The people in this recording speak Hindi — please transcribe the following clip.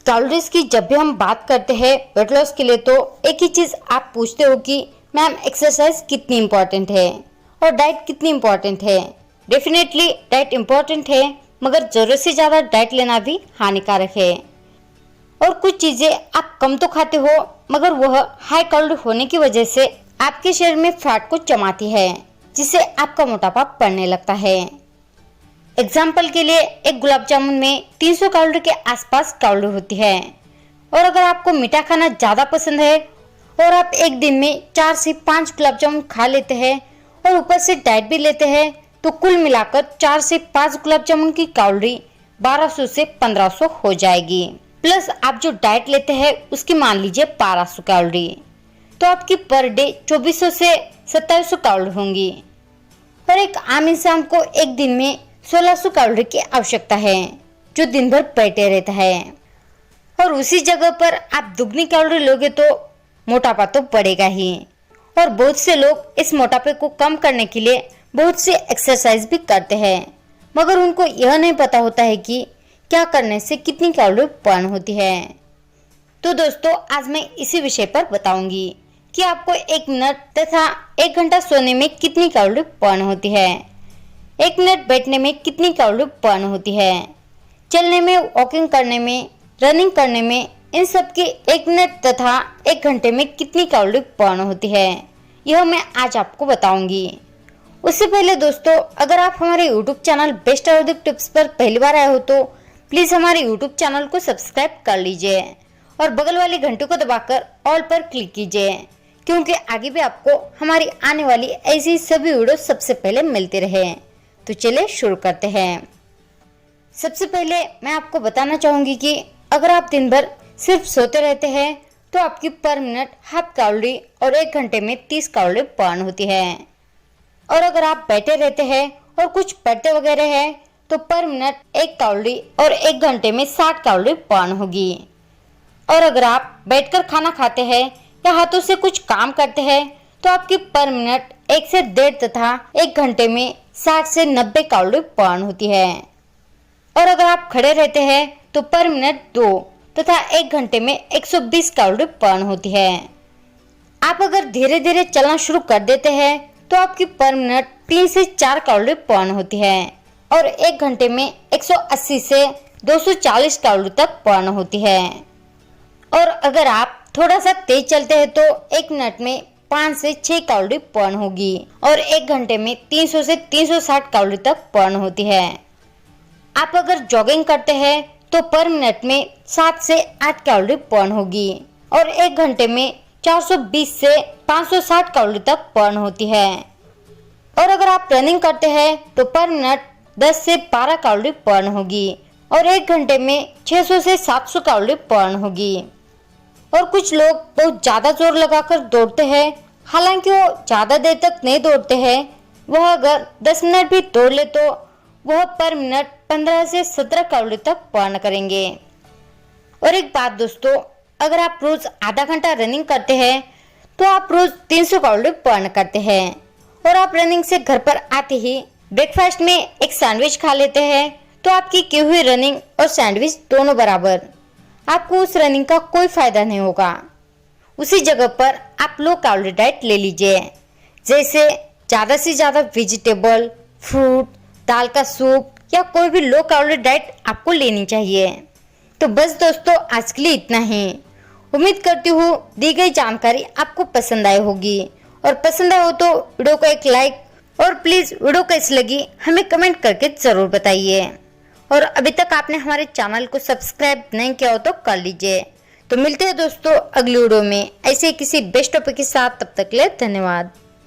कैलोरीज की जब भी हम बात करते हैं वेट लॉस के लिए, तो एक ही चीज आप पूछते हो कि मैम एक्सरसाइज कितनी इम्पोर्टेंट है और डाइट कितनी इम्पोर्टेंट है। डेफिनेटली डाइट इम्पोर्टेंट है, मगर जरूरत से ज्यादा डाइट लेना भी हानिकारक है। और कुछ चीजें आप कम तो खाते हो, मगर वह हाई कैलोरी होने की वजह से आपके शरीर में फैट को जमाती है, जिससे आपका मोटापा बढ़ने लगता है। एग्जाम्पल के लिए एक गुलाब जामुन में 300 कैलोरी के आसपास कैलोरी होती है। और अगर आपको मीठा खाना ज्यादा पसंद है और आप एक दिन में 4 से 5 गुलाब जामुन खा लेते हैं और ऊपर से डाइट भी लेते हैं, तो कुल मिलाकर 4 से 5 गुलाब जामुन की कैलोरी 1200 से 1500 हो जाएगी। प्लस आप जो डाइट लेते हैं उसकी मान लीजिए 1200 कैलोरी, तो आपकी पर डे 2400 से 2700 कैलोरी होंगी। और एक आम इंसान को एक दिन में 1600 कैलोरी की आवश्यकता है, जो दिन भर बैठे रहता है। और उसी जगह पर आप दुगनी कैलोरी लोगे तो मोटापा तो बढ़ेगा ही। और बहुत से लोग इस मोटापे को कम करने के लिए बहुत से एक्सरसाइज भी करते हैं, मगर उनको यह नहीं पता होता है कि क्या करने से कितनी कैलोरी बर्न होती है। तो दोस्तों, आज मैं इसी विषय पर बताऊंगी कि आपको 1 मिनट तथा 1 घंटा सोने में कितनी कैलोरी बर्न होती है, 1 मिनट बैठने में कितनी कैलोरी बर्न होती है, चलने में, वॉकिंग करने में, रनिंग करने में, इन सब की 1 मिनट तथा 1 घंटे में कितनी कैलोरी बर्न होती है, यह मैं आज आपको बताऊंगी। उससे पहले दोस्तों, अगर आप हमारे YouTube channel best Ayurvedic tips पर पहली बार आए हो तो प्लीज हमारे YouTube चैनल को सब्सक्राइब कर लीजिए और बगल वाली घंटी को दबाकर ऑल पर क्लिक कीजिए, क्योंकि आगे भी आपको हमारी आने वाली ऐसी सभी वीडियो सबसे पहले मिलते रहे। तो चलिए शुरू करते हैं। सबसे पहले मैं आपको बताना चाहूंगी कि अगर आप दिन भर सिर्फ सोते रहते हैं तो आपकी पर मिनट हाफ कैलोरी और 1 घंटे में 30 कैलोरी बर्न होती है। और अगर आप बैठे रहते हैं और कुछ पढ़ते वगैरह है तो पर मिनट 1 कैलोरी और 1 घंटे में 60 कैलोरी बर्न होगी। और अगर आप बैठकर खाना खाते हैं या हाथों से कुछ काम करते हैं तो आपकी पर मिनट 1 से 1.5 तथा 1 घंटे में 60 से 90 कैलोरी बर्न होती है। और अगर आप खड़े रहते हैं तो पर मिनट 2 तथा 1 घंटे में 120 कैलोरी बर्न होती है। आप अगर धीरे धीरे चलना शुरू कर देते हैं तो आपकी पर मिनट 3 से 4 कैलोरी बर्न होती है और 1 घंटे में 180 से 240 कैलोरी तक बर्न होती है। और अगर आप थोड़ा सा तेज चलते हैं तो 1 मिनट में 5 से 6 कैलोरी बर्न होगी और 1 घंटे में 300 से 360 कैलोरी तक बर्न होती है। आप अगर जॉगिंग करते हैं तो पर मिनट में 7 से 8 कैलोरी बर्न होगी और 1 घंटे में 420 से 560 कैलोरी तक बर्न होती है। और अगर आप रनिंग करते हैं तो पर मिनट 10 से 12 कैलोरी बर्न होगी और 1 घंटे में 600 से 700 कैलोरी बर्न होगी। और कुछ लोग बहुत ज्यादा जोर लगाकर दौड़ते हैं, हालांकि वो ज्यादा देर तक नहीं दौड़ते हैं। वह अगर 10 मिनट भी दौड़ ले तो वह पर मिनट 15 से 17 कैलोरी तक बर्न करेंगे। और एक बात दोस्तों, अगर आप रोज आधा घंटा रनिंग करते हैं तो आप रोज 300 कैलोरी बर्न करते हैं। और आप रनिंग से घर पर आते ही ब्रेकफास्ट में एक सैंडविच खा लेते हैं तो आपकी की हुई रनिंग और सैंडविच दोनों बराबर, आपको उस रनिंग का कोई फायदा नहीं होगा। उसी जगह पर आप लो कैलोरी डाइट ले लीजिए, जैसे ज्यादा से ज्यादा वेजिटेबल, फ्रूट, दाल का सूप या कोई भी लो कैलोरी डाइट आपको लेनी चाहिए। तो बस दोस्तों, आज के लिए इतना ही। उम्मीद करती हूँ दी गई जानकारी आपको पसंद आई होगी, और पसंद आए हो तो वीडियो को एक लाइक और प्लीज वीडियो कैसी लगी हमें कमेंट करके जरूर बताइए। और अभी तक आपने हमारे चैनल को सब्सक्राइब नहीं किया हो तो कर लीजिए। तो मिलते हैं दोस्तों अगली वीडियो में ऐसे किसी बेस्ट टॉपिक के साथ, तब तक के लिए धन्यवाद।